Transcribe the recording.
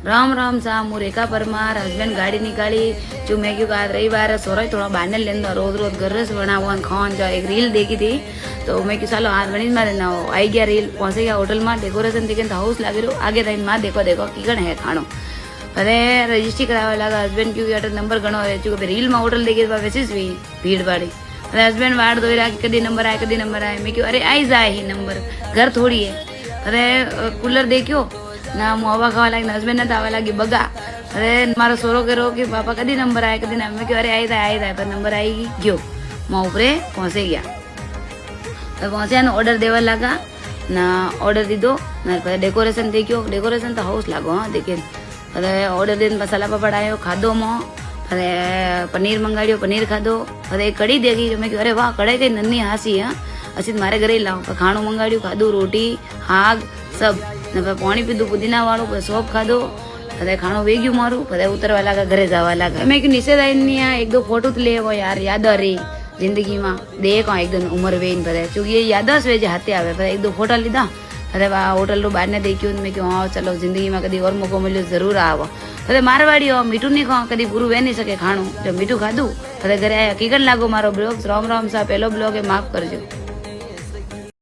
राम राम सा मु रेखा परमार हस्बैंड गाड़ी निकाली जो मैं क्यों आज रविवार सोरा थोड़ा बांधने लेंदा रोज रोज घर से बनावा खान जा एक रील देखी थी तो मैं क्यों सालो आज बनी मारे ना आई गया रील पहुंचे गया होटल में डेकोरेशन देखे हाउस लागे रो आगे थी माँ देखो देखो कीकण है खानो अरे रजिस्ट्री करावा लगा हस्बैंड क्यों अटे नंबर घणो है चूंकि रील में होटल देखे वैसे भी भीड़ भाड़ी अरे हस्बैंड वाट दो रहा कदी नंबर आए कदी नंबर आए मैं क्यों अरे आई जाए ही नंबर घर थोड़ी है अरे कूलर देखियो ना હું હવા ખાવા લાગી હસબેન્ડ ને આવવા લાગી બગા અરે મારો સોરો કર્યો કે પાપા કદી નંબર આયા કદી ના મેં કહ્યું અરે આવી જાય પર નંબર આવી ગયો मैं ઉપરે પહોંચી ગયા तो पहुंचा ना ऑर्डर देवा लगा ना ऑर्डर दीदो ना डेकोरेशन देखियो डेकोरेशन तो हाउस लागो हाँ देखे अरे ऑर्डर दिन मसाला पापड़ आयो खाधो मो अरे पनीर मंगाड़ियो पनीर खाधो अरे कड़ी देखी मैं अरे वाह कड़ाई कई नन्ही हासी हाँ असी मारे घरे लाओ खाणो मंगाड़ियो खाधो रोटी हाग सब ने पानी पीधु पुदीना वालों सोप खाधो अरे खाणो वेग्यू मारू पता उतरवा लगा घरे जावा लगा मैं कि निषेध आई एक दो फोटो तो ले यार याद आ रही जिंदगी में देखो एकदम उम्र वेन पता चूंकि ये याद वे हाथे आवे पता एक दो फोटा लीधा अरे वाह होटल रो बाहर ने देखियो मैं क्यों हाँ चलो जिंदगी में कभी और मौको मिलो जरूर आओ पता मारवाड़ी हो मीठू नहीं खाओ कभी पूरू वे नहीं सके खाणो जब मीठू खाधु पता घरे आया कीकण लागो मारो ब्लॉग राम राम सा पहलो ब्लॉग है माफ करजो।